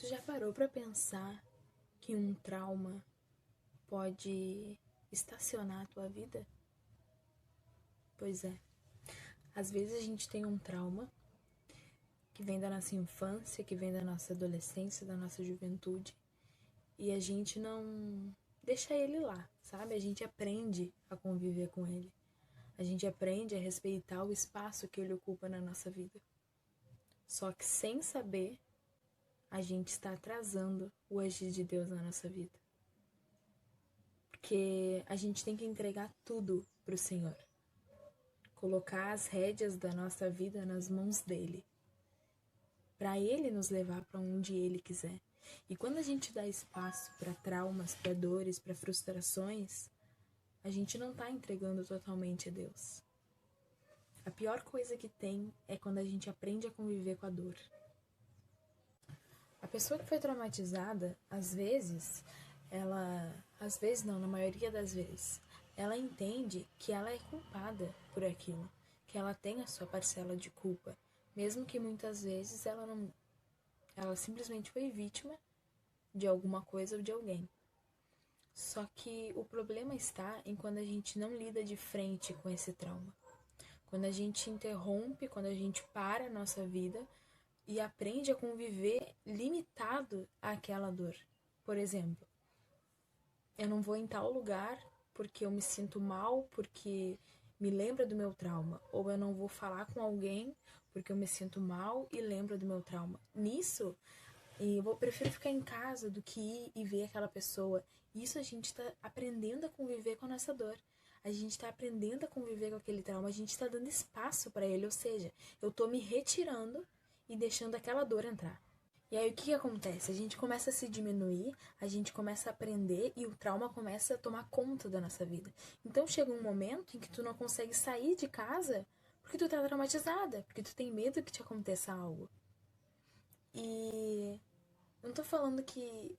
Tu já parou pra pensar que um trauma pode estacionar a tua vida? Pois é. Às vezes a gente tem um trauma que vem da nossa infância, que vem da nossa adolescência, da nossa juventude, e a gente não deixa ele lá, sabe? A gente aprende a conviver com ele. A gente aprende a respeitar o espaço que ele ocupa na nossa vida. Só que sem saber, a gente está atrasando o agir de Deus na nossa vida. Porque a gente tem que entregar tudo pro Senhor. Colocar as rédeas da nossa vida nas mãos dele. Para ele nos levar para onde ele quiser. E quando a gente dá espaço para traumas, para dores, para frustrações, a gente não está entregando totalmente a Deus. A pior coisa que tem é quando a gente aprende a conviver com a dor. A pessoa que foi traumatizada, às vezes, na maioria das vezes, ela entende que ela é culpada por aquilo, que ela tem a sua parcela de culpa, mesmo que muitas vezes ela simplesmente foi vítima de alguma coisa ou de alguém. Só que o problema está em quando a gente não lida de frente com esse trauma. Quando a gente interrompe, quando a gente para a nossa vida e aprende a conviver limitado àquela dor. Por exemplo, eu não vou em tal lugar porque eu me sinto mal, porque me lembra do meu trauma. Ou eu não vou falar com alguém porque eu me sinto mal e lembro do meu trauma. Nisso, eu prefiro ficar em casa do que ir e ver aquela pessoa. Isso a gente está aprendendo a conviver com a nossa dor. A gente está aprendendo a conviver com aquele trauma. A gente está dando espaço para ele. Ou seja, eu estou me retirando e deixando aquela dor entrar. E aí o que acontece? A gente começa a se diminuir, a gente começa a aprender e o trauma começa a tomar conta da nossa vida. Então chega um momento em que tu não consegue sair de casa porque tu tá traumatizada, porque tu tem medo que te aconteça algo. E não tô falando que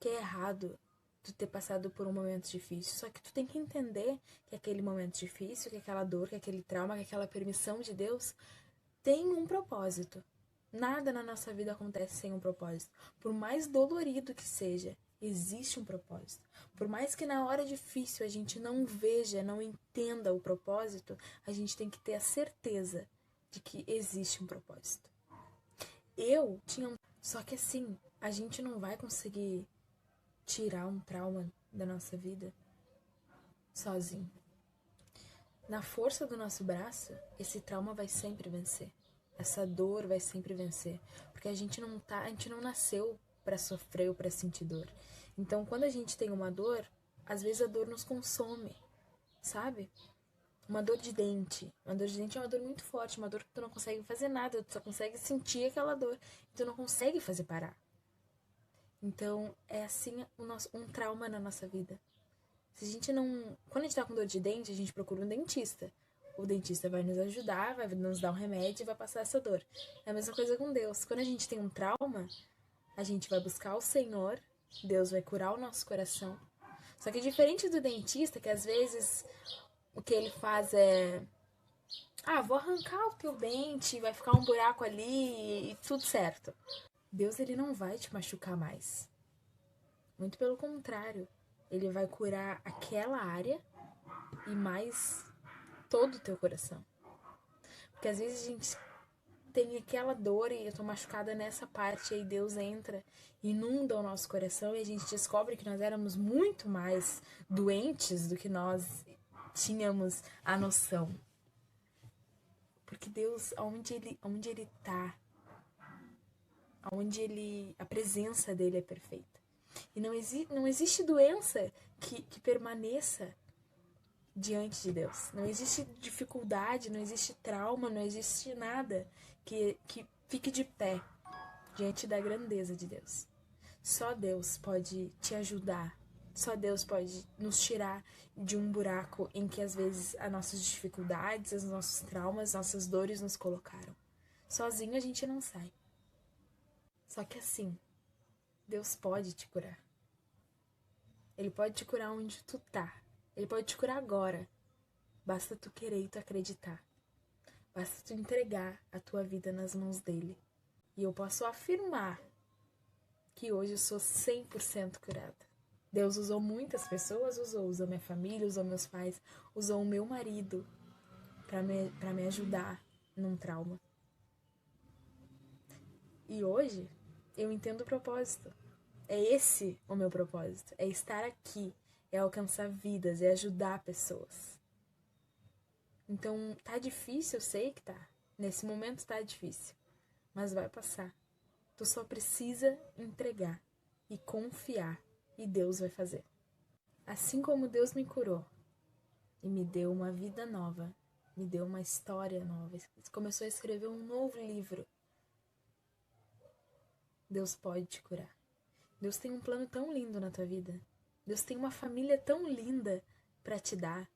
é errado tu ter passado por um momento difícil, só que tu tem que entender que aquele momento difícil, que aquela dor, que aquele trauma, que aquela permissão de Deus tem um propósito. Nada na nossa vida acontece sem um propósito. Por mais dolorido que seja, existe um propósito. Por mais que na hora difícil a gente não veja, não entenda o propósito, a gente tem que ter a certeza de que existe um propósito. Eu tinha um... Só que assim, a gente não vai conseguir tirar um trauma da nossa vida sozinho. Na força do nosso braço, esse trauma vai sempre vencer. Essa dor vai sempre vencer, porque a gente não nasceu para sofrer ou para sentir dor. Então, quando a gente tem uma dor, às vezes a dor nos consome, sabe? Uma dor de dente. Uma dor de dente é uma dor muito forte, uma dor que tu não consegue fazer nada, tu só consegue sentir aquela dor, e tu não consegue fazer parar. Então, é assim um trauma na nossa vida. Se a gente não... Quando a gente tá com dor de dente, a gente procura um dentista. O dentista vai nos ajudar, vai nos dar um remédio e vai passar essa dor. É a mesma coisa com Deus. Quando a gente tem um trauma, a gente vai buscar o Senhor, Deus vai curar o nosso coração. Só que diferente do dentista, que às vezes o que ele faz é... vou arrancar o teu dente, vai ficar um buraco ali e tudo certo. Deus, ele não vai te machucar mais. Muito pelo contrário. Ele vai curar aquela área e mais todo o teu coração. Porque às vezes a gente tem aquela dor e eu tô machucada nessa parte, e aí Deus entra, inunda o nosso coração e a gente descobre que nós éramos muito mais doentes do que nós tínhamos a noção. Porque Deus, onde ele tá, a presença dele é perfeita. E não existe doença que permaneça diante de Deus. Não existe dificuldade, não existe trauma, não existe nada que fique de pé diante da grandeza de Deus. Só Deus pode te ajudar. Só Deus pode nos tirar de um buraco em que às vezes as nossas dificuldades, os nossos traumas, nossas dores nos colocaram. Sozinho a gente não sai. Só que assim, Deus pode te curar. Ele pode te curar onde tu tá. Ele pode te curar agora. Basta tu querer e tu acreditar. Basta tu entregar a tua vida nas mãos dele. E eu posso afirmar que hoje eu sou 100% curada. Deus usou muitas pessoas, usou minha família, usou meus pais, usou o meu marido para me ajudar num trauma. E hoje eu entendo o propósito. É esse o meu propósito, é estar aqui, é alcançar vidas, é ajudar pessoas. Então, tá difícil, eu sei que tá. Nesse momento tá difícil, mas vai passar. Tu só precisa entregar e confiar, e Deus vai fazer. Assim como Deus me curou e me deu uma vida nova, me deu uma história nova, começou a escrever um novo livro, Deus pode te curar. Deus tem um plano tão lindo na tua vida. Deus tem uma família tão linda para te dar.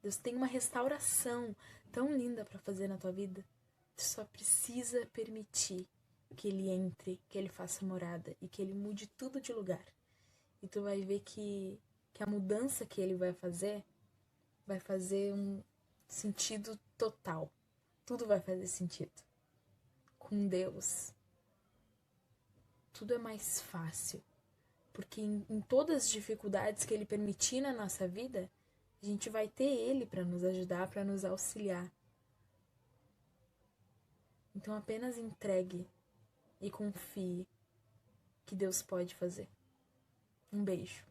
Deus tem uma restauração tão linda para fazer na tua vida. Tu só precisa permitir que Ele entre, que Ele faça morada e que Ele mude tudo de lugar. E tu vai ver que a mudança que Ele vai fazer um sentido total. Tudo vai fazer sentido. Com Deus, tudo é mais fácil. Porque em todas as dificuldades que Ele permitir na nossa vida, a gente vai ter Ele para nos ajudar, para nos auxiliar. Então apenas entregue e confie que Deus pode fazer. Um beijo.